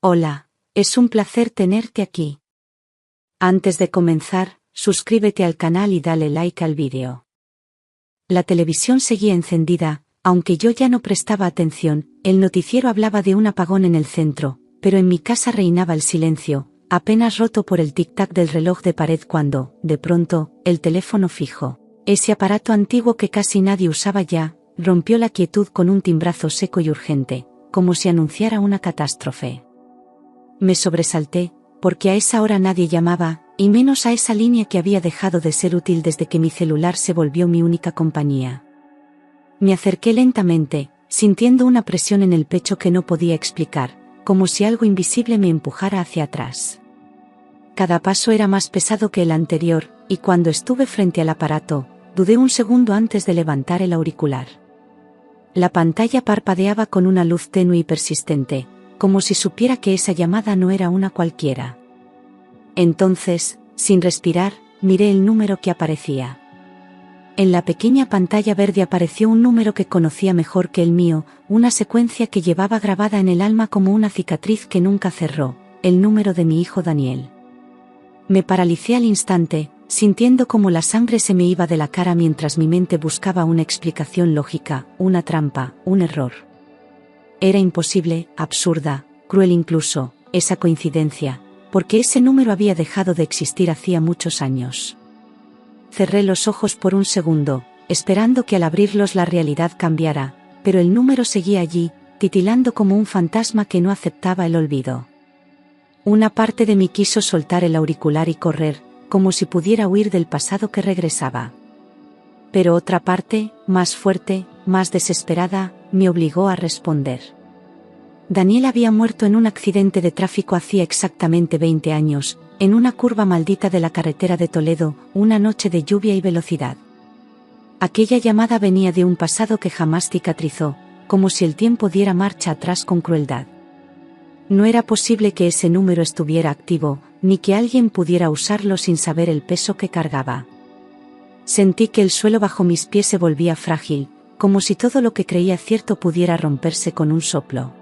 Hola, es un placer tenerte aquí. Antes de comenzar, suscríbete al canal y dale like al vídeo. La televisión seguía encendida, aunque yo ya no prestaba atención. El noticiero hablaba de un apagón en el centro, pero en mi casa reinaba el silencio, apenas roto por el tic-tac del reloj de pared cuando, de pronto, el teléfono fijo, ese aparato antiguo que casi nadie usaba ya, rompió la quietud con un timbrazo seco y urgente, como si anunciara una catástrofe. Me sobresalté, porque a esa hora nadie llamaba, y menos a esa línea que había dejado de ser útil desde que mi celular se volvió mi única compañía. Me acerqué lentamente, sintiendo una presión en el pecho que no podía explicar, como si algo invisible me empujara hacia atrás. Cada paso era más pesado que el anterior, y cuando estuve frente al aparato, dudé un segundo antes de levantar el auricular. La pantalla parpadeaba con una luz tenue y persistente, como si supiera que esa llamada no era una cualquiera. Entonces, sin respirar, miré el número que aparecía. En la pequeña pantalla verde apareció un número que conocía mejor que el mío, una secuencia que llevaba grabada en el alma como una cicatriz que nunca cerró, el número de mi hijo Daniel. Me paralicé al instante, sintiendo como la sangre se me iba de la cara mientras mi mente buscaba una explicación lógica, una trampa, un error. Era imposible, absurda, cruel incluso, esa coincidencia, porque ese número había dejado de existir hacía muchos años. Cerré los ojos por un segundo, esperando que al abrirlos la realidad cambiara, pero el número seguía allí, titilando como un fantasma que no aceptaba el olvido. Una parte de mí quiso soltar el auricular y correr, como si pudiera huir del pasado que regresaba. Pero otra parte, más fuerte, más desesperada, me obligó a responder. Daniel había muerto en un accidente de tráfico hacía exactamente 20 años, en una curva maldita de la carretera de Toledo, una noche de lluvia y velocidad. Aquella llamada venía de un pasado que jamás cicatrizó, como si el tiempo diera marcha atrás con crueldad. No era posible que ese número estuviera activo, ni que alguien pudiera usarlo sin saber el peso que cargaba. Sentí que el suelo bajo mis pies se volvía frágil, como si todo lo que creía cierto pudiera romperse con un soplo.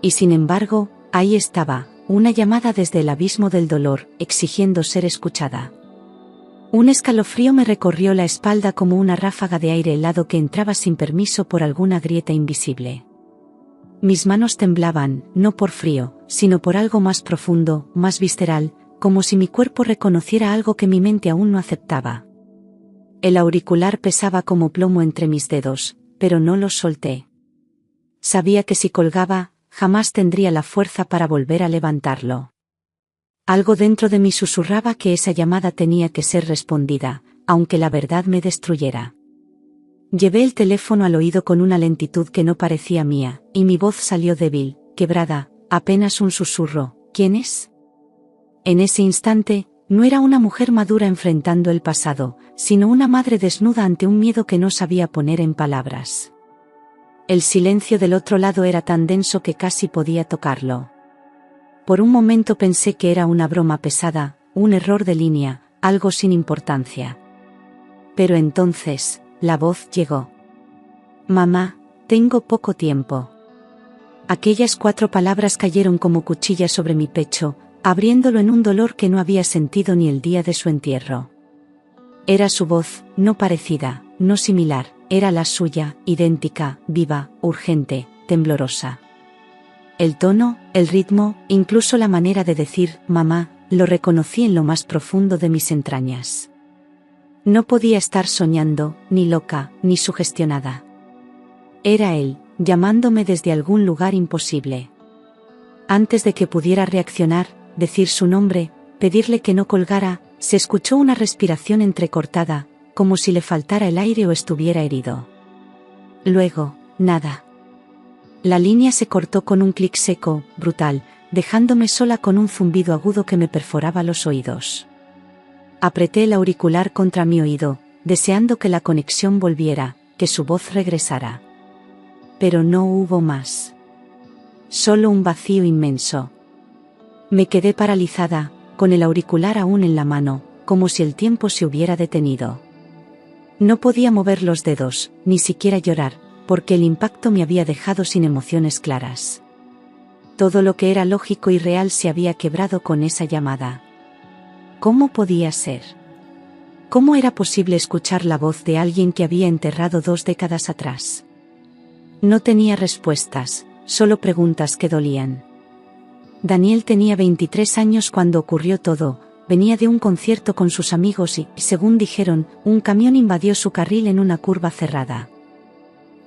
Y sin embargo, ahí estaba, una llamada desde el abismo del dolor, exigiendo ser escuchada. Un escalofrío me recorrió la espalda como una ráfaga de aire helado que entraba sin permiso por alguna grieta invisible. Mis manos temblaban, no por frío, sino por algo más profundo, más visceral, como si mi cuerpo reconociera algo que mi mente aún no aceptaba. El auricular pesaba como plomo entre mis dedos, pero no los solté. Sabía que si colgaba, jamás tendría la fuerza para volver a levantarlo. Algo dentro de mí susurraba que esa llamada tenía que ser respondida, aunque la verdad me destruyera. Llevé el teléfono al oído con una lentitud que no parecía mía, y mi voz salió débil, quebrada, apenas un susurro. ¿Quién es? En ese instante, no era una mujer madura enfrentando el pasado, sino una madre desnuda ante un miedo que no sabía poner en palabras. El silencio del otro lado era tan denso que casi podía tocarlo. Por un momento pensé que era una broma pesada, un error de línea, algo sin importancia. Pero entonces, la voz llegó. Mamá, tengo poco tiempo. Aquellas 4 palabras cayeron como cuchillas sobre mi pecho, abriéndolo en un dolor que no había sentido ni el día de su entierro. Era su voz, no parecida, no similar, era la suya, idéntica, viva, urgente, temblorosa. El tono, el ritmo, incluso la manera de decir, mamá, lo reconocí en lo más profundo de mis entrañas. No podía estar soñando, ni loca, ni sugestionada. Era él, llamándome desde algún lugar imposible. Antes de que pudiera reaccionar, decir su nombre, pedirle que no colgara, se escuchó una respiración entrecortada, como si le faltara el aire o estuviera herido. Luego, nada. La línea se cortó con un clic seco, brutal, dejándome sola con un zumbido agudo que me perforaba los oídos. Apreté el auricular contra mi oído, deseando que la conexión volviera, que su voz regresara. Pero no hubo más. Solo un vacío inmenso. Me quedé paralizada, con el auricular aún en la mano, como si el tiempo se hubiera detenido. No podía mover los dedos, ni siquiera llorar, porque el impacto me había dejado sin emociones claras. Todo lo que era lógico y real se había quebrado con esa llamada. ¿Cómo podía ser? ¿Cómo era posible escuchar la voz de alguien que había enterrado 2 décadas atrás? No tenía respuestas, solo preguntas que dolían. Daniel tenía 23 años cuando ocurrió todo, venía de un concierto con sus amigos y, según dijeron, un camión invadió su carril en una curva cerrada.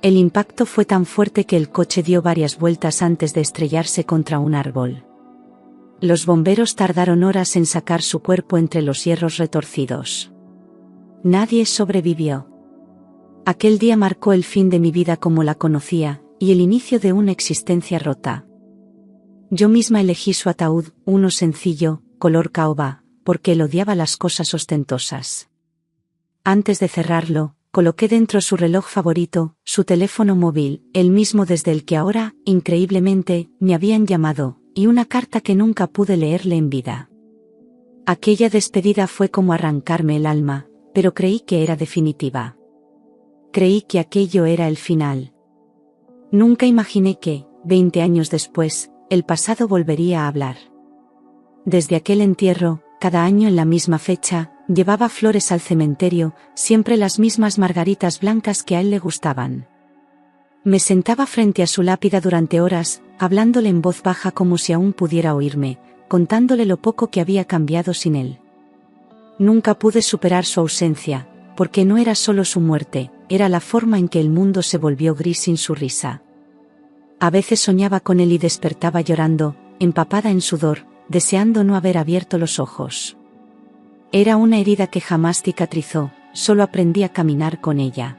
El impacto fue tan fuerte que el coche dio varias vueltas antes de estrellarse contra un árbol. Los bomberos tardaron horas en sacar su cuerpo entre los hierros retorcidos. Nadie sobrevivió. Aquel día marcó el fin de mi vida como la conocía, y el inicio de una existencia rota. Yo misma elegí su ataúd, uno sencillo, color caoba, porque él odiaba las cosas ostentosas. Antes de cerrarlo, coloqué dentro su reloj favorito, su teléfono móvil, el mismo desde el que ahora, increíblemente, me habían llamado, y una carta que nunca pude leerle en vida. Aquella despedida fue como arrancarme el alma, pero creí que era definitiva. Creí que aquello era el final. Nunca imaginé que, 20 años después, el pasado volvería a hablar. Desde aquel entierro, cada año en la misma fecha, llevaba flores al cementerio, siempre las mismas margaritas blancas que a él le gustaban. Me sentaba frente a su lápida durante horas, hablándole en voz baja como si aún pudiera oírme, contándole lo poco que había cambiado sin él. Nunca pude superar su ausencia, porque no era solo su muerte, era la forma en que el mundo se volvió gris sin su risa. A veces soñaba con él y despertaba llorando, empapada en sudor, deseando no haber abierto los ojos. Era una herida que jamás cicatrizó, solo aprendí a caminar con ella.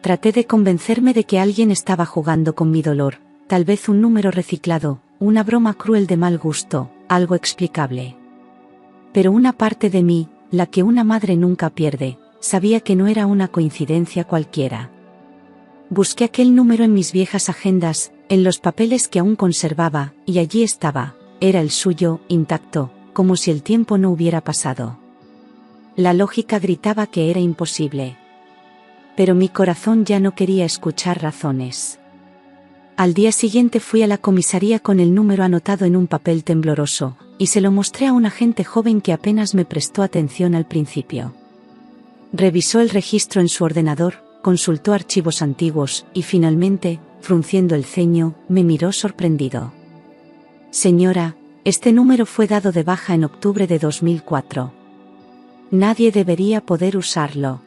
Traté de convencerme de que alguien estaba jugando con mi dolor, tal vez un número reciclado, una broma cruel de mal gusto, algo explicable. Pero una parte de mí, la que una madre nunca pierde, sabía que no era una coincidencia cualquiera. Busqué aquel número en mis viejas agendas, en los papeles que aún conservaba, y allí estaba, era el suyo, intacto, como si el tiempo no hubiera pasado. La lógica gritaba que era imposible. Pero mi corazón ya no quería escuchar razones. Al día siguiente fui a la comisaría con el número anotado en un papel tembloroso, y se lo mostré a un agente joven que apenas me prestó atención al principio. Revisó el registro en su ordenador, consultó archivos antiguos, y finalmente, frunciendo el ceño, me miró sorprendido. Señora, este número fue dado de baja en octubre de 2004. Nadie debería poder usarlo.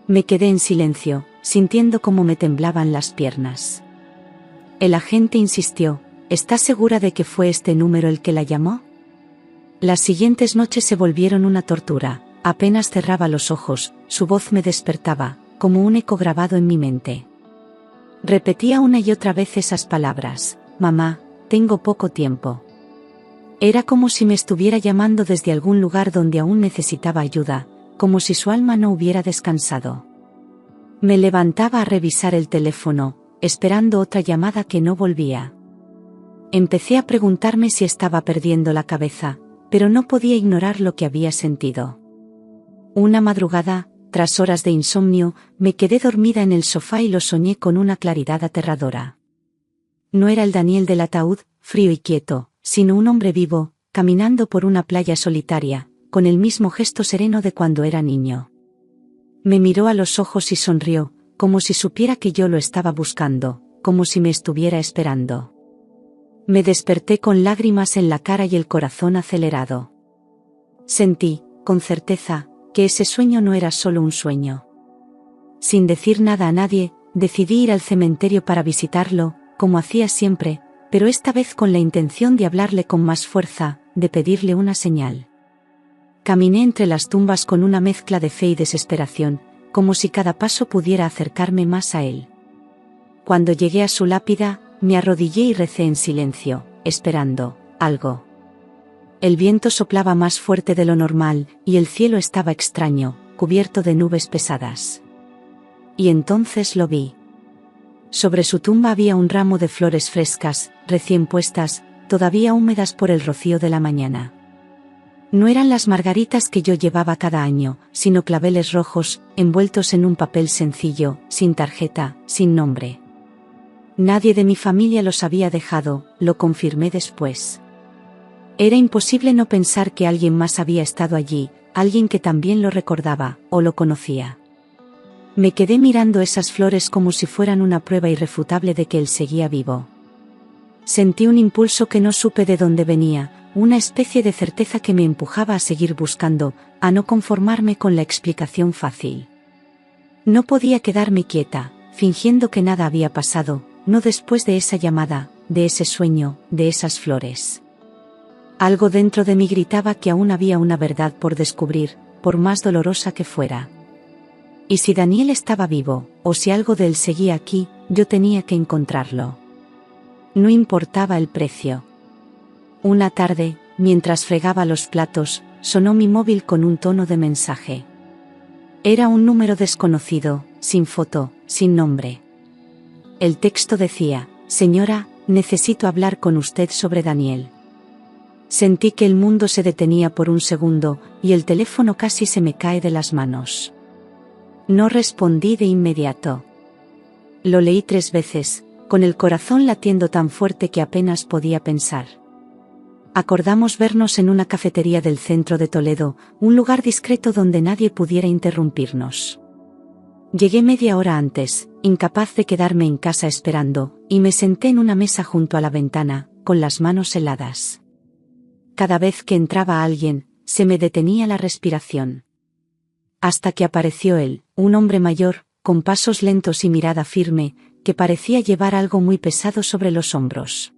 Me quedé en silencio, sintiendo cómo me temblaban las piernas. El agente insistió, ¿está segura de que fue este número el que la llamó? Las siguientes noches se volvieron una tortura, apenas cerraba los ojos, su voz me despertaba, como un eco grabado en mi mente. Repetía una y otra vez esas palabras, mamá, tengo poco tiempo. Era como si me estuviera llamando desde algún lugar donde aún necesitaba ayuda, como si su alma no hubiera descansado. Me levantaba a revisar el teléfono, esperando otra llamada que no volvía. Empecé a preguntarme si estaba perdiendo la cabeza, pero no podía ignorar lo que había sentido. Una madrugada, tras horas de insomnio, me quedé dormida en el sofá y lo soñé con una claridad aterradora. No era el Daniel del ataúd, frío y quieto, sino un hombre vivo, caminando por una playa solitaria, con el mismo gesto sereno de cuando era niño. Me miró a los ojos y sonrió, como si supiera que yo lo estaba buscando, como si me estuviera esperando. Me desperté con lágrimas en la cara y el corazón acelerado. Sentí, con certeza, que ese sueño no era solo un sueño. Sin decir nada a nadie, decidí ir al cementerio para visitarlo, como hacía siempre, pero esta vez con la intención de hablarle con más fuerza, de pedirle una señal. Caminé entre las tumbas con una mezcla de fe y desesperación, como si cada paso pudiera acercarme más a él. Cuando llegué a su lápida, me arrodillé y recé en silencio, esperando algo. El viento soplaba más fuerte de lo normal, y el cielo estaba extraño, cubierto de nubes pesadas. Y entonces lo vi. Sobre su tumba había un ramo de flores frescas, recién puestas, todavía húmedas por el rocío de la mañana. No eran las margaritas que yo llevaba cada año, sino claveles rojos, envueltos en un papel sencillo, sin tarjeta, sin nombre. Nadie de mi familia los había dejado, lo confirmé después. Era imposible no pensar que alguien más había estado allí, alguien que también lo recordaba, o lo conocía. Me quedé mirando esas flores como si fueran una prueba irrefutable de que él seguía vivo. Sentí un impulso que no supe de dónde venía, una especie de certeza que me empujaba a seguir buscando, a no conformarme con la explicación fácil. No podía quedarme quieta, fingiendo que nada había pasado, no después de esa llamada, de ese sueño, de esas flores. Algo dentro de mí gritaba que aún había una verdad por descubrir, por más dolorosa que fuera. Y si Daniel estaba vivo, o si algo de él seguía aquí, yo tenía que encontrarlo. No importaba el precio. Una tarde, mientras fregaba los platos, sonó mi móvil con un tono de mensaje. Era un número desconocido, sin foto, sin nombre. El texto decía: «Señora, necesito hablar con usted sobre Daniel». Sentí que el mundo se detenía por un segundo, y el teléfono casi se me cae de las manos. No respondí de inmediato. Lo leí 3 veces, con el corazón latiendo tan fuerte que apenas podía pensar. Acordamos vernos en una cafetería del centro de Toledo, un lugar discreto donde nadie pudiera interrumpirnos. Llegué media hora antes, incapaz de quedarme en casa esperando, y me senté en una mesa junto a la ventana, con las manos heladas. Cada vez que entraba alguien, se me detenía la respiración. Hasta que apareció él, un hombre mayor, con pasos lentos y mirada firme, que parecía llevar algo muy pesado sobre los hombros.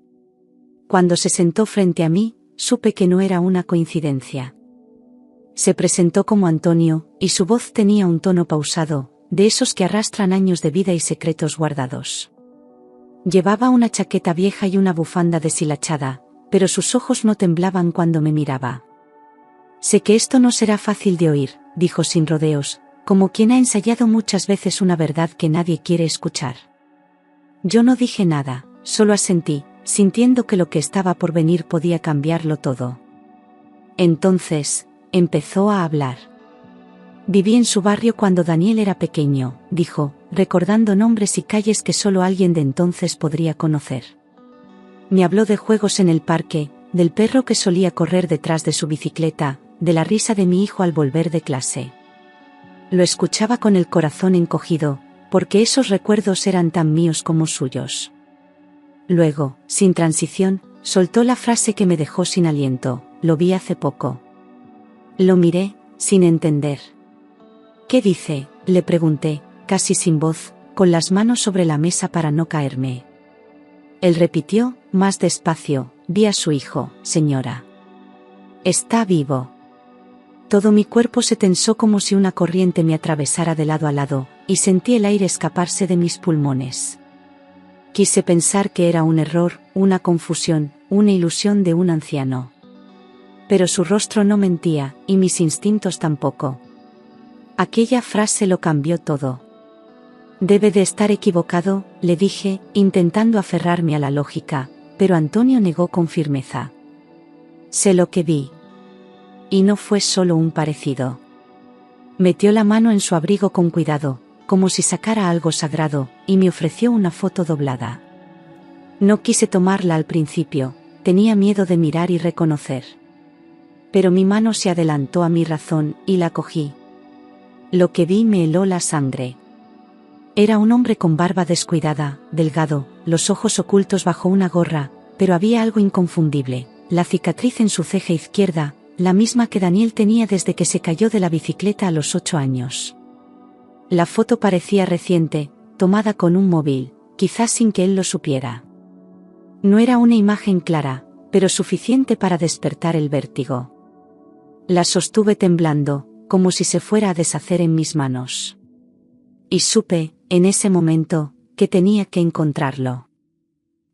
Cuando se sentó frente a mí, supe que no era una coincidencia. Se presentó como Antonio, y su voz tenía un tono pausado, de esos que arrastran años de vida y secretos guardados. Llevaba una chaqueta vieja y una bufanda deshilachada, pero sus ojos no temblaban cuando me miraba. «Sé que esto no será fácil de oír», dijo sin rodeos, como quien ha ensayado muchas veces una verdad que nadie quiere escuchar. Yo no dije nada, solo asentí, sintiendo que lo que estaba por venir podía cambiarlo todo. Entonces, empezó a hablar. «Viví en su barrio cuando Daniel era pequeño», dijo, recordando nombres y calles que solo alguien de entonces podría conocer. Me habló de juegos en el parque, del perro que solía correr detrás de su bicicleta, de la risa de mi hijo al volver de clase. Lo escuchaba con el corazón encogido, porque esos recuerdos eran tan míos como suyos. Luego, sin transición, soltó la frase que me dejó sin aliento: «Lo vi hace poco». Lo miré, sin entender. «¿Qué dice?», le pregunté, casi sin voz, con las manos sobre la mesa para no caerme. Él repitió, más despacio: «Vi a su hijo, señora. Está vivo». Todo mi cuerpo se tensó como si una corriente me atravesara de lado a lado, y sentí el aire escaparse de mis pulmones. Quise pensar que era un error, una confusión, una ilusión de un anciano. Pero su rostro no mentía, y mis instintos tampoco. Aquella frase lo cambió todo. «Debe de estar equivocado», le dije, intentando aferrarme a la lógica, pero Antonio negó con firmeza. «Sé lo que vi. Y no fue solo un parecido». Metió la mano en su abrigo con cuidado, como si sacara algo sagrado, y me ofreció una foto doblada. No quise tomarla al principio, tenía miedo de mirar y reconocer. Pero mi mano se adelantó a mi razón, y la cogí. Lo que vi me heló la sangre. Era un hombre con barba descuidada, delgado, los ojos ocultos bajo una gorra, pero había algo inconfundible: la cicatriz en su ceja izquierda, la misma que Daniel tenía desde que se cayó de la bicicleta a los 8 años. La foto parecía reciente, tomada con un móvil, quizás sin que él lo supiera. No era una imagen clara, pero suficiente para despertar el vértigo. La sostuve temblando, como si se fuera a deshacer en mis manos. Y supe, en ese momento, que tenía que encontrarlo.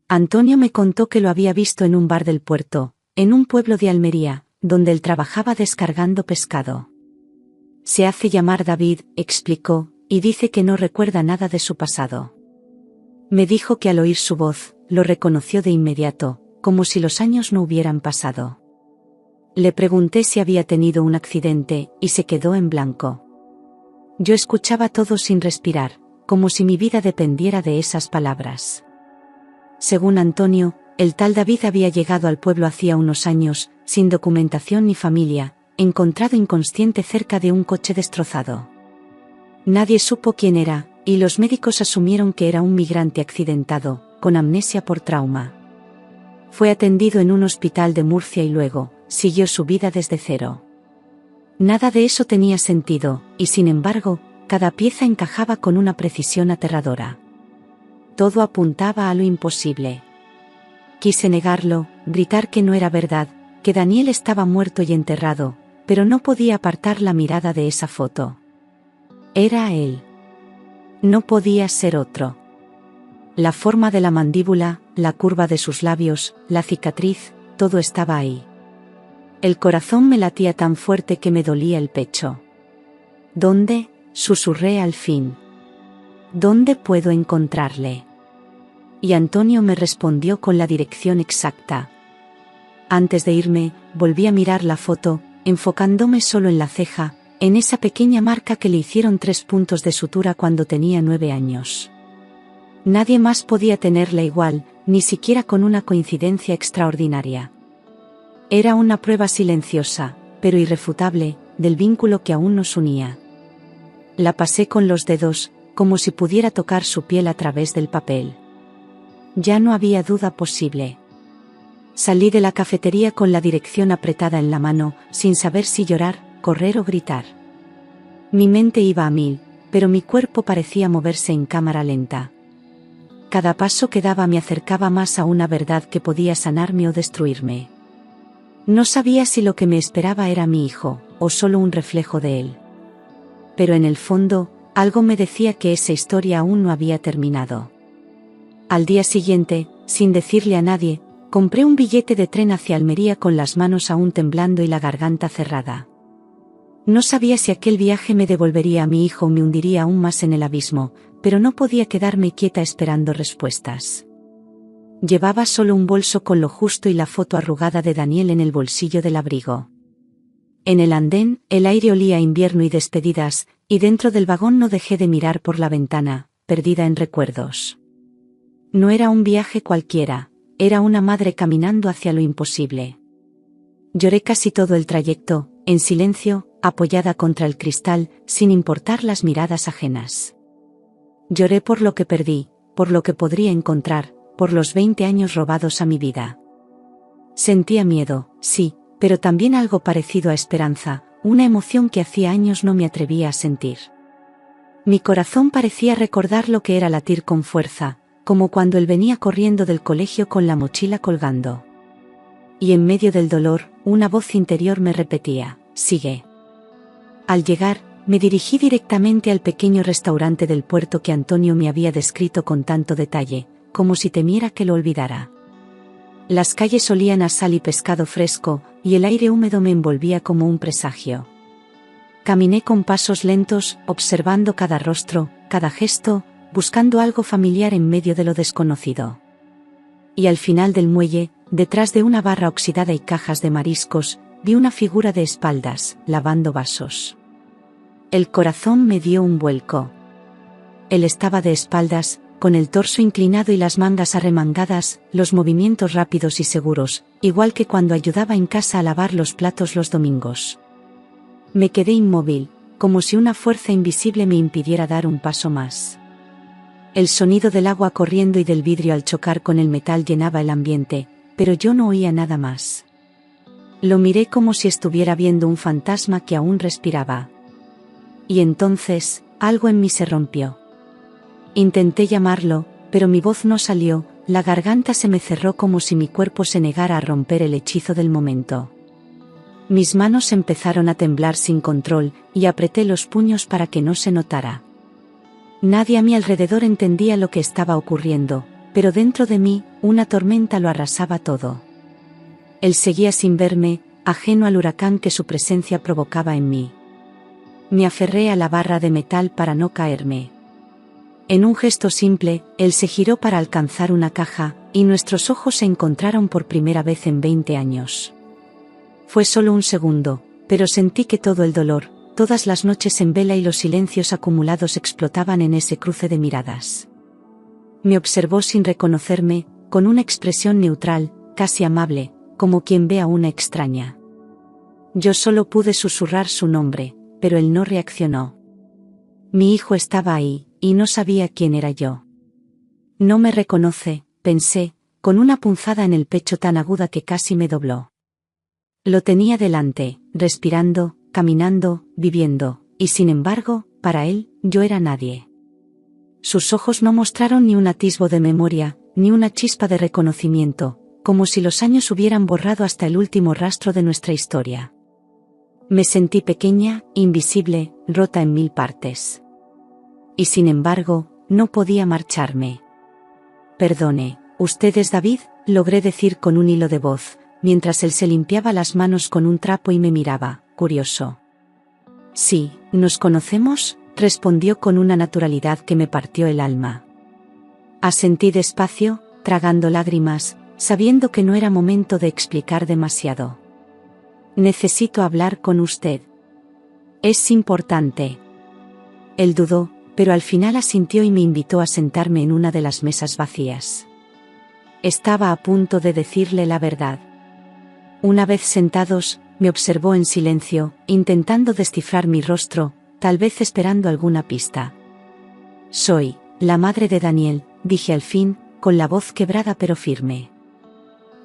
Antonio me contó que lo había visto en un bar del puerto, en un pueblo de Almería, donde él trabajaba descargando pescado. Se hace llamar David, explicó, y dice que no recuerda nada de su pasado. Me dijo que al oír su voz, lo reconoció de inmediato, como si los años no hubieran pasado. Le pregunté si había tenido un accidente, y se quedó en blanco. Yo escuchaba todo sin respirar, como si mi vida dependiera de esas palabras. Según Antonio, el tal David había llegado al pueblo hacía unos años, sin documentación ni familia, encontrado inconsciente cerca de un coche destrozado. Nadie supo quién era, y los médicos asumieron que era un migrante accidentado, con amnesia por trauma. Fue atendido en un hospital de Murcia y luego, siguió su vida desde cero. Nada de eso tenía sentido, y sin embargo, cada pieza encajaba con una precisión aterradora. Todo apuntaba a lo imposible. Quise negarlo, gritar que no era verdad, que Daniel estaba muerto y enterrado, pero no podía apartar la mirada de esa foto. Era él. No podía ser otro. La forma de la mandíbula, la curva de sus labios, la cicatriz, todo estaba ahí. El corazón me latía tan fuerte que me dolía el pecho. ¿Dónde? Susurré al fin. ¿Dónde puedo encontrarle? Y Antonio me respondió con la dirección exacta. Antes de irme, volví a mirar la foto, enfocándome solo en la ceja, en esa pequeña marca que le hicieron 3 puntos de sutura cuando tenía 9 años. Nadie más podía tenerla igual, ni siquiera con una coincidencia extraordinaria. Era una prueba silenciosa, pero irrefutable, del vínculo que aún nos unía. La pasé con los dedos, como si pudiera tocar su piel a través del papel. Ya no había duda posible. Salí de la cafetería con la dirección apretada en la mano, sin saber si llorar, correr o gritar. Mi mente iba a 1000, pero mi cuerpo parecía moverse en cámara lenta. Cada paso que daba me acercaba más a una verdad que podía sanarme o destruirme. No sabía si lo que me esperaba era mi hijo, o solo un reflejo de él. Pero en el fondo, algo me decía que esa historia aún no había terminado. Al día siguiente, sin decirle a nadie, compré un billete de tren hacia Almería con las manos aún temblando y la garganta cerrada. No sabía si aquel viaje me devolvería a mi hijo o me hundiría aún más en el abismo, pero no podía quedarme quieta esperando respuestas. Llevaba solo un bolso con lo justo y la foto arrugada de Daniel en el bolsillo del abrigo. En el andén, el aire olía a invierno y despedidas, y dentro del vagón no dejé de mirar por la ventana, perdida en recuerdos. No era un viaje cualquiera, era una madre caminando hacia lo imposible. Lloré casi todo el trayecto, en silencio, apoyada contra el cristal, sin importar las miradas ajenas. Lloré por lo que perdí, por lo que podría encontrar, por los 20 años robados a mi vida. Sentía miedo, sí, pero también algo parecido a esperanza, una emoción que hacía años no me atrevía a sentir. Mi corazón parecía recordar lo que era latir con fuerza, como cuando él venía corriendo del colegio con la mochila colgando. Y en medio del dolor, una voz interior me repetía, sigue. Al llegar, me dirigí directamente al pequeño restaurante del puerto que Antonio me había descrito con tanto detalle, como si temiera que lo olvidara. Las calles olían a sal y pescado fresco, y el aire húmedo me envolvía como un presagio. Caminé con pasos lentos, observando cada rostro, cada gesto, buscando algo familiar en medio de lo desconocido. Y al final del muelle, detrás de una barra oxidada y cajas de mariscos, vi una figura de espaldas, lavando vasos. El corazón me dio un vuelco. Él estaba de espaldas, con el torso inclinado y las mangas arremangadas, los movimientos rápidos y seguros, igual que cuando ayudaba en casa a lavar los platos los domingos. Me quedé inmóvil, como si una fuerza invisible me impidiera dar un paso más. El sonido del agua corriendo y del vidrio al chocar con el metal llenaba el ambiente, pero yo no oía nada más. Lo miré como si estuviera viendo un fantasma que aún respiraba. Y entonces, algo en mí se rompió. Intenté llamarlo, pero mi voz no salió, la garganta se me cerró como si mi cuerpo se negara a romper el hechizo del momento. Mis manos empezaron a temblar sin control, y apreté los puños para que no se notara. Nadie a mi alrededor entendía lo que estaba ocurriendo, pero dentro de mí, una tormenta lo arrasaba todo. Él seguía sin verme, ajeno al huracán que su presencia provocaba en mí. Me aferré a la barra de metal para no caerme. En un gesto simple, él se giró para alcanzar una caja, y nuestros ojos se encontraron por primera vez en 20 años. Fue solo un segundo, pero sentí que todo el dolor, todas las noches en vela y los silencios acumulados explotaban en ese cruce de miradas. Me observó sin reconocerme, con una expresión neutral, casi amable, como quien ve a una extraña. Yo solo pude susurrar su nombre, pero él no reaccionó. Mi hijo estaba ahí, y no sabía quién era yo. No me reconoce, pensé, con una punzada en el pecho tan aguda que casi me dobló. Lo tenía delante, respirando, caminando, viviendo, y sin embargo, para él, yo era nadie. Sus ojos no mostraron ni un atisbo de memoria, ni una chispa de reconocimiento, como si los años hubieran borrado hasta el último rastro de nuestra historia. Me sentí pequeña, invisible, rota en mil partes. Y sin embargo, no podía marcharme. Perdone, ¿usted es David?, logré decir con un hilo de voz, mientras él se limpiaba las manos con un trapo y me miraba, curioso. Sí, ¿nos conocemos?, respondió con una naturalidad que me partió el alma. Asentí despacio, tragando lágrimas, sabiendo que no era momento de explicar demasiado. Necesito hablar con usted. Es importante. Él dudó, pero al final asintió y me invitó a sentarme en una de las mesas vacías. Estaba a punto de decirle la verdad. Una vez sentados, me observó en silencio, intentando descifrar mi rostro, tal vez esperando alguna pista. Soy la madre de Daniel, dije al fin, con la voz quebrada pero firme.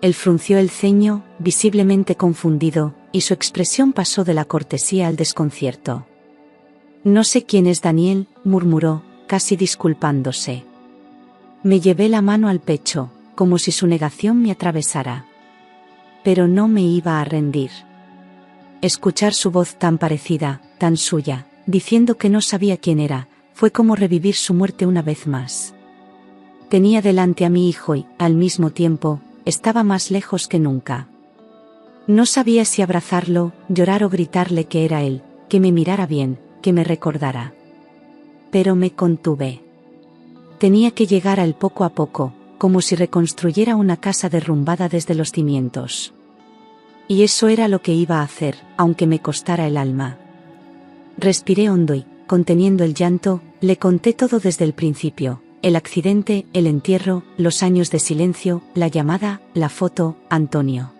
Él frunció el ceño, visiblemente confundido, y su expresión pasó de la cortesía al desconcierto. No sé quién es Daniel, murmuró, casi disculpándose. Me llevé la mano al pecho, como si su negación me atravesara. Pero no me iba a rendir. Escuchar su voz tan parecida, tan suya, diciendo que no sabía quién era, fue como revivir su muerte una vez más. Tenía delante a mi hijo y, al mismo tiempo, estaba más lejos que nunca. No sabía si abrazarlo, llorar o gritarle que era él, que me mirara bien, que me recordara. Pero me contuve. Tenía que llegar a él poco a poco, como si reconstruyera una casa derrumbada desde los cimientos. Y eso era lo que iba a hacer, aunque me costara el alma. Respiré hondo y, conteniendo el llanto, le conté todo desde el principio: el accidente, el entierro, los años de silencio, la llamada, la foto, Antonio.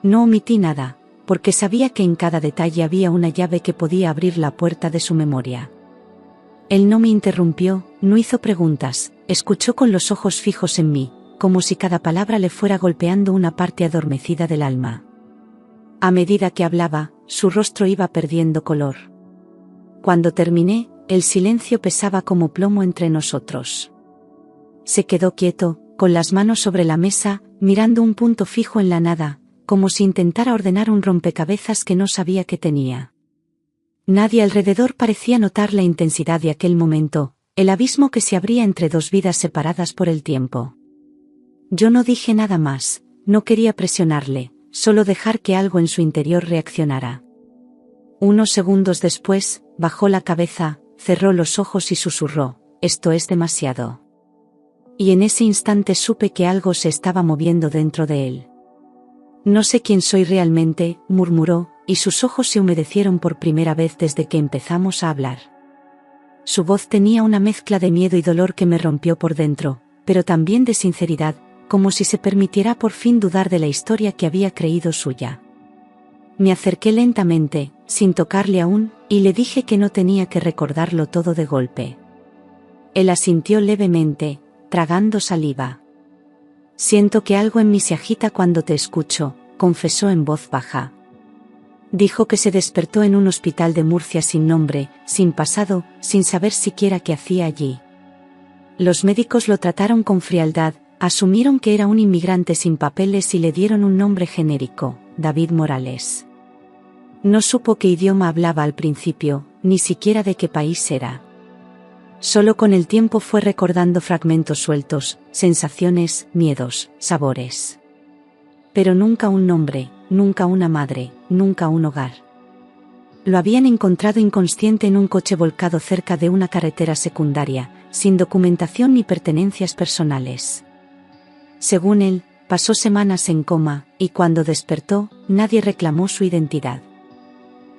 No omití nada, porque sabía que en cada detalle había una llave que podía abrir la puerta de su memoria. Él no me interrumpió, no hizo preguntas, escuchó con los ojos fijos en mí, como si cada palabra le fuera golpeando una parte adormecida del alma. A medida que hablaba, su rostro iba perdiendo color. Cuando terminé, el silencio pesaba como plomo entre nosotros. Se quedó quieto, con las manos sobre la mesa, mirando un punto fijo en la nada, como si intentara ordenar un rompecabezas que no sabía que tenía. Nadie alrededor parecía notar la intensidad de aquel momento, el abismo que se abría entre dos vidas separadas por el tiempo. Yo no dije nada más, no quería presionarle, solo dejar que algo en su interior reaccionara. Unos segundos después, bajó la cabeza, cerró los ojos y susurró: «Esto es demasiado». Y en ese instante supe que algo se estaba moviendo dentro de él. «No sé quién soy realmente», murmuró, y sus ojos se humedecieron por primera vez desde que empezamos a hablar. Su voz tenía una mezcla de miedo y dolor que me rompió por dentro, pero también de sinceridad, como si se permitiera por fin dudar de la historia que había creído suya. Me acerqué lentamente, sin tocarle aún, y le dije que no tenía que recordarlo todo de golpe. Él asintió levemente, tragando saliva. «Siento que algo en mí se agita cuando te escucho», confesó en voz baja. Dijo que se despertó en un hospital de Murcia sin nombre, sin pasado, sin saber siquiera qué hacía allí. Los médicos lo trataron con frialdad, asumieron que era un inmigrante sin papeles y le dieron un nombre genérico: David Morales. No supo qué idioma hablaba al principio, ni siquiera de qué país era. Solo con el tiempo fue recordando fragmentos sueltos, sensaciones, miedos, sabores. Pero nunca un nombre, nunca una madre, nunca un hogar. Lo habían encontrado inconsciente en un coche volcado cerca de una carretera secundaria, sin documentación ni pertenencias personales. Según él, pasó semanas en coma, y cuando despertó, nadie reclamó su identidad.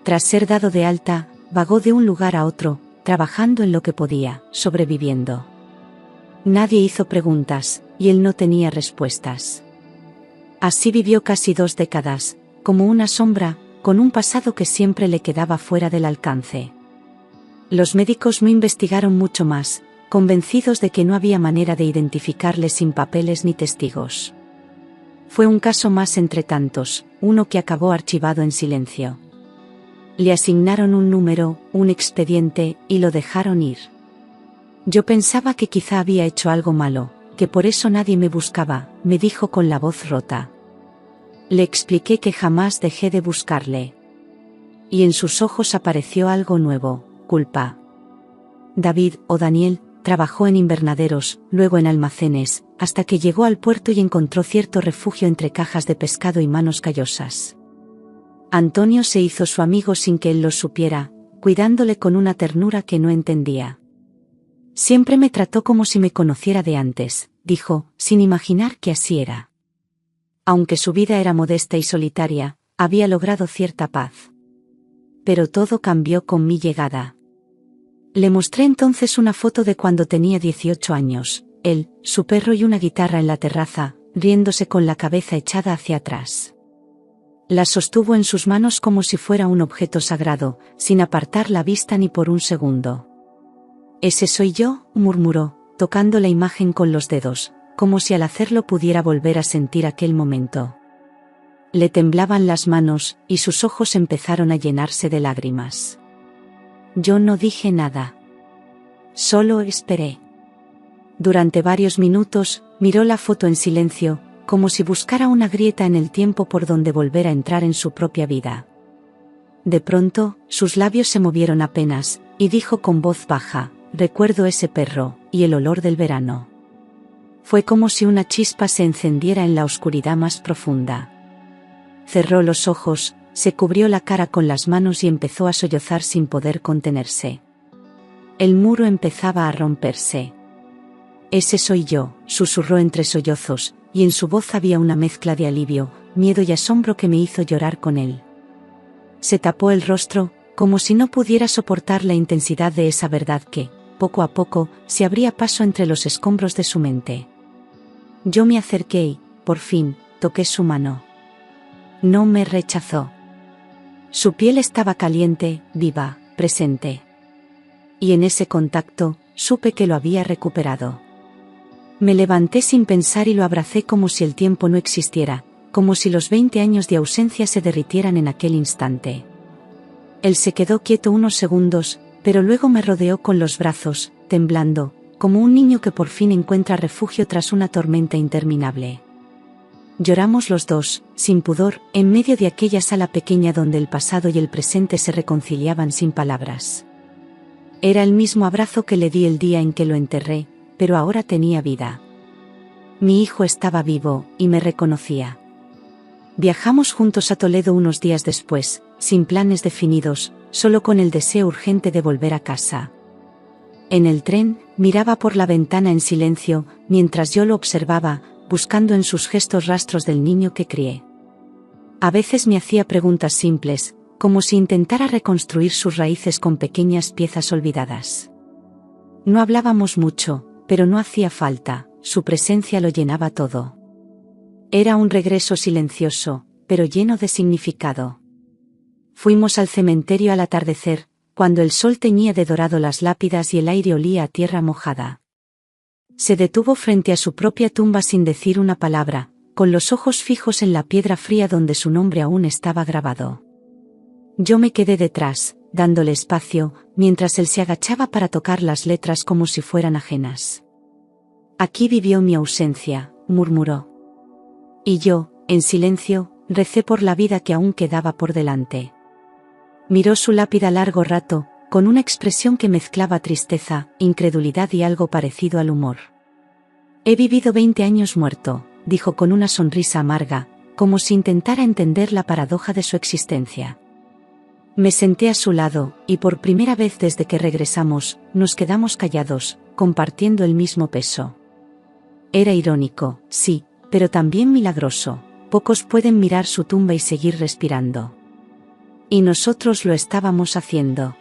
Tras ser dado de alta, vagó de un lugar a otro, trabajando en lo que podía, sobreviviendo. Nadie hizo preguntas, y él no tenía respuestas. Así vivió casi 2 décadas, como una sombra, con un pasado que siempre le quedaba fuera del alcance. Los médicos no investigaron mucho más, convencidos de que no había manera de identificarle sin papeles ni testigos. Fue un caso más entre tantos, uno que acabó archivado en silencio. Le asignaron un número, un expediente, y lo dejaron ir. Yo pensaba que quizá había hecho algo malo, que por eso nadie me buscaba, me dijo con la voz rota. Le expliqué que jamás dejé de buscarle. Y en sus ojos apareció algo nuevo, culpa. David, o Daniel, trabajó en invernaderos, luego en almacenes, hasta que llegó al puerto y encontró cierto refugio entre cajas de pescado y manos callosas. Antonio se hizo su amigo sin que él lo supiera, cuidándole con una ternura que no entendía. Siempre me trató como si me conociera de antes, dijo, sin imaginar que así era. Aunque su vida era modesta y solitaria, había logrado cierta paz. Pero todo cambió con mi llegada. Le mostré entonces una foto de cuando tenía 18 años, él, su perro y una guitarra en la terraza, riéndose con la cabeza echada hacia atrás. La sostuvo en sus manos como si fuera un objeto sagrado, sin apartar la vista ni por un segundo. «Ese soy yo», murmuró, tocando la imagen con los dedos, como si al hacerlo pudiera volver a sentir aquel momento. Le temblaban las manos, y sus ojos empezaron a llenarse de lágrimas. Yo no dije nada. Solo esperé. Durante varios minutos, miró la foto en silencio, como si buscara una grieta en el tiempo por donde volver a entrar en su propia vida. De pronto, sus labios se movieron apenas, y dijo con voz baja, «Recuerdo ese perro, y el olor del verano». Fue como si una chispa se encendiera en la oscuridad más profunda. Cerró los ojos, se cubrió la cara con las manos y empezó a sollozar sin poder contenerse. El muro empezaba a romperse. «Ese soy yo», susurró entre sollozos, y en su voz había una mezcla de alivio, miedo y asombro que me hizo llorar con él. Se tapó el rostro, como si no pudiera soportar la intensidad de esa verdad que, poco a poco, se abría paso entre los escombros de su mente. Yo me acerqué y, por fin, toqué su mano. No me rechazó. Su piel estaba caliente, viva, presente. Y en ese contacto, supe que lo había recuperado. Me levanté sin pensar y lo abracé como si el tiempo no existiera, como si los 20 años de ausencia se derritieran en aquel instante. Él se quedó quieto unos segundos, pero luego me rodeó con los brazos, temblando, como un niño que por fin encuentra refugio tras una tormenta interminable. Lloramos los dos, sin pudor, en medio de aquella sala pequeña donde el pasado y el presente se reconciliaban sin palabras. Era el mismo abrazo que le di el día en que lo enterré, pero ahora tenía vida. Mi hijo estaba vivo, y me reconocía. Viajamos juntos a Toledo unos días después, sin planes definidos, solo con el deseo urgente de volver a casa. En el tren, miraba por la ventana en silencio, mientras yo lo observaba, buscando en sus gestos rastros del niño que crié. A veces me hacía preguntas simples, como si intentara reconstruir sus raíces con pequeñas piezas olvidadas. No hablábamos mucho, pero no hacía falta, su presencia lo llenaba todo. Era un regreso silencioso, pero lleno de significado. Fuimos al cementerio al atardecer, cuando el sol teñía de dorado las lápidas y el aire olía a tierra mojada. Se detuvo frente a su propia tumba sin decir una palabra, con los ojos fijos en la piedra fría donde su nombre aún estaba grabado. Yo me quedé detrás, dándole espacio, mientras él se agachaba para tocar las letras como si fueran ajenas. «Aquí vivió mi ausencia», murmuró. Y yo, en silencio, recé por la vida que aún quedaba por delante. Miró su lápida largo rato, con una expresión que mezclaba tristeza, incredulidad y algo parecido al humor. «He vivido 20 años muerto», dijo con una sonrisa amarga, como si intentara entender la paradoja de su existencia. Me senté a su lado, y por primera vez desde que regresamos, nos quedamos callados, compartiendo el mismo peso. Era irónico, sí, pero también milagroso. Pocos pueden mirar su tumba y seguir respirando. Y nosotros lo estábamos haciendo.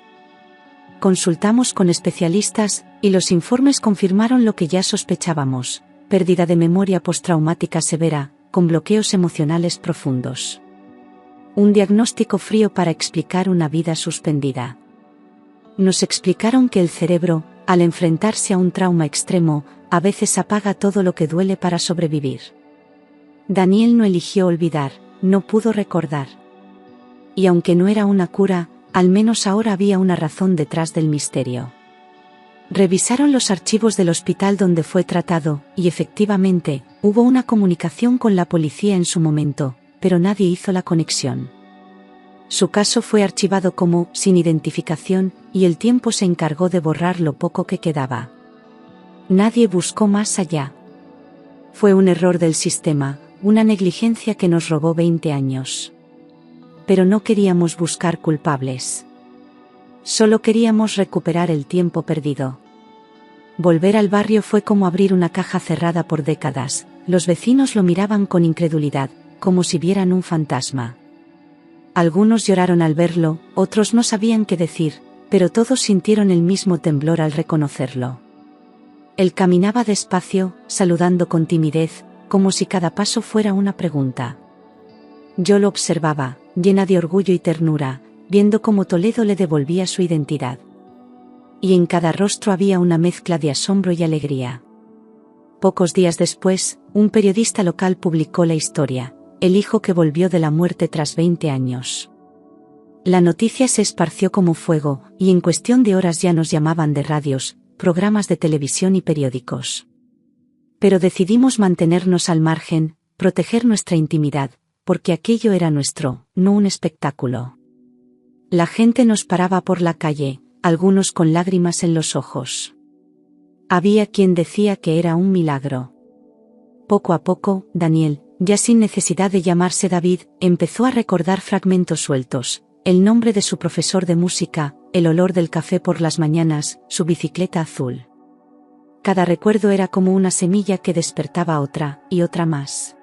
Consultamos con especialistas, y los informes confirmaron lo que ya sospechábamos. pérdida de memoria postraumática severa, con bloqueos emocionales profundos. Un diagnóstico frío para explicar una vida suspendida. Nos explicaron que el cerebro, al enfrentarse a un trauma extremo, a veces apaga todo lo que duele para sobrevivir. Daniel no eligió olvidar, no pudo recordar. Y aunque no era una cura, al menos ahora había una razón detrás del misterio. Revisaron los archivos del hospital donde fue tratado, y efectivamente, hubo una comunicación con la policía en su momento, pero nadie hizo la conexión. Su caso fue archivado como sin identificación, y el tiempo se encargó de borrar lo poco que quedaba. Nadie buscó más allá. Fue un error del sistema, una negligencia que nos robó 20 años. Pero no queríamos buscar culpables. Solo queríamos recuperar el tiempo perdido. Volver al barrio fue como abrir una caja cerrada por décadas. Los vecinos lo miraban con incredulidad, como si vieran un fantasma. Algunos lloraron al verlo, otros no sabían qué decir, pero todos sintieron el mismo temblor al reconocerlo. Él caminaba despacio, saludando con timidez, como si cada paso fuera una pregunta. Yo lo observaba, llena de orgullo y ternura, viendo cómo Toledo le devolvía su identidad. Y en cada rostro había una mezcla de asombro y alegría. Pocos días después, un periodista local publicó la historia, el hijo que volvió de la muerte tras 20 años. La noticia se esparció como fuego, y en cuestión de horas ya nos llamaban de radios, programas de televisión y periódicos. Pero decidimos mantenernos al margen, proteger nuestra intimidad, porque aquello era nuestro, no un espectáculo. La gente nos paraba por la calle, algunos con lágrimas en los ojos. Había quien decía que era un milagro. Poco a poco, Daniel, ya sin necesidad de llamarse David, empezó a recordar fragmentos sueltos, el nombre de su profesor de música, el olor del café por las mañanas, su bicicleta azul. Cada recuerdo era como una semilla que despertaba otra, y otra más.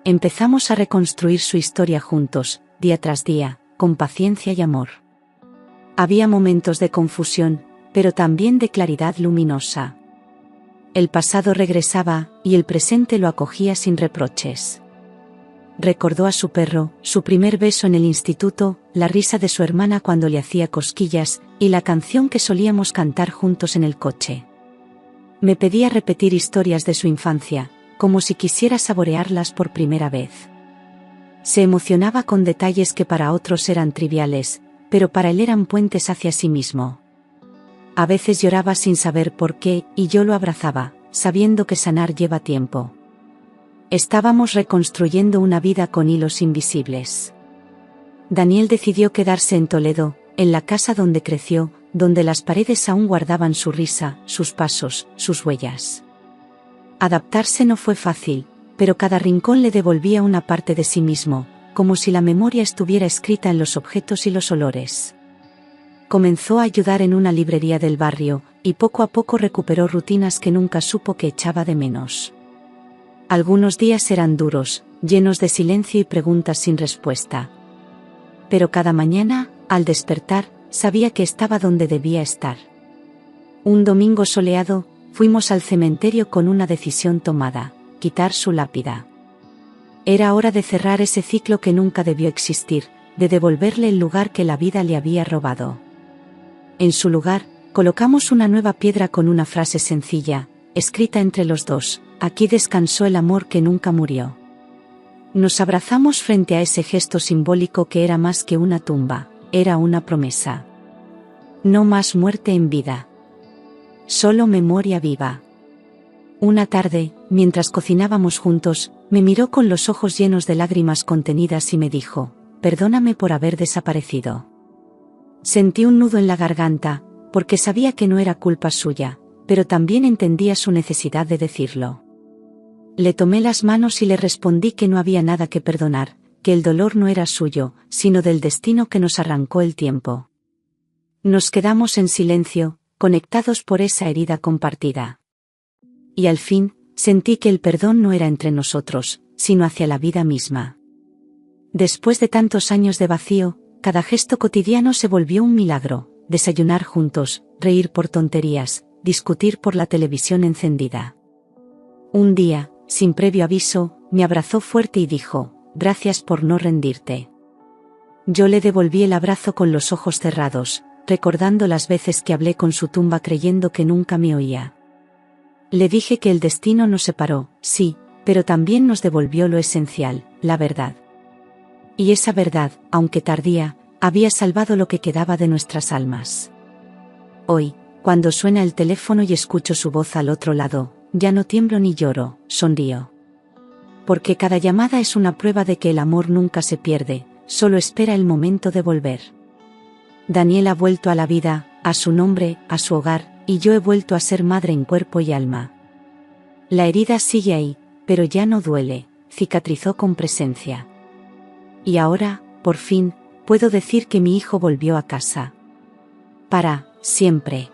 Empezamos a reconstruir su historia juntos, día tras día, con paciencia y amor. Había momentos de confusión, pero también de claridad luminosa. El pasado regresaba, y el presente lo acogía sin reproches. Recordó a su perro, su primer beso en el instituto, la risa de su hermana cuando le hacía cosquillas, y la canción que solíamos cantar juntos en el coche. Me pedía repetir historias de su infancia, como si quisiera saborearlas por primera vez. Se emocionaba con detalles que para otros eran triviales, pero para él eran puentes hacia sí mismo. A veces lloraba sin saber por qué, y yo lo abrazaba, sabiendo que sanar lleva tiempo. Estábamos reconstruyendo una vida con hilos invisibles. Daniel decidió quedarse en Toledo, en la casa donde creció, donde las paredes aún guardaban su risa, sus pasos, sus huellas. Adaptarse no fue fácil, pero cada rincón le devolvía una parte de sí mismo, como si la memoria estuviera escrita en los objetos y los olores. Comenzó a ayudar en una librería del barrio, y poco a poco recuperó rutinas que nunca supo que echaba de menos. Algunos días eran duros, llenos de silencio y preguntas sin respuesta. Pero cada mañana, al despertar, sabía que estaba donde debía estar. Un domingo soleado, fuimos al cementerio con una decisión tomada: quitar su lápida. Era hora de cerrar ese ciclo que nunca debió existir, de devolverle el lugar que la vida le había robado. En su lugar, colocamos una nueva piedra con una frase sencilla, escrita entre los dos: aquí descansó el amor que nunca murió. Nos abrazamos frente a ese gesto simbólico que era más que una tumba, era una promesa. No más muerte en vida. Solo memoria viva. Una tarde, mientras cocinábamos juntos, me miró con los ojos llenos de lágrimas contenidas y me dijo: perdóname por haber desaparecido. Sentí un nudo en la garganta, porque sabía que no era culpa suya, pero también entendía su necesidad de decirlo. Le tomé las manos y le respondí que no había nada que perdonar, que el dolor no era suyo, sino del destino que nos arrancó el tiempo. Nos quedamos en silencio, conectados por esa herida compartida. Y al fin, sentí que el perdón no era entre nosotros, sino hacia la vida misma. Después de tantos años de vacío, cada gesto cotidiano se volvió un milagro: desayunar juntos, reír por tonterías, discutir por la televisión encendida. Un día, sin previo aviso, me abrazó fuerte y dijo, gracias por no rendirte. Yo le devolví el abrazo con los ojos cerrados, recordando las veces que hablé con su tumba creyendo que nunca me oía. Le dije que el destino nos separó, sí, pero también nos devolvió lo esencial, la verdad. Y esa verdad, aunque tardía, había salvado lo que quedaba de nuestras almas. Hoy, cuando suena el teléfono y escucho su voz al otro lado, ya no tiemblo ni lloro, sonrío. Porque cada llamada es una prueba de que el amor nunca se pierde, solo espera el momento de volver. Daniel ha vuelto a la vida, a su nombre, a su hogar, y yo he vuelto a ser madre en cuerpo y alma. La herida sigue ahí, pero ya no duele, cicatrizó con presencia. Y ahora, por fin, puedo decir que mi hijo volvió a casa. Para siempre.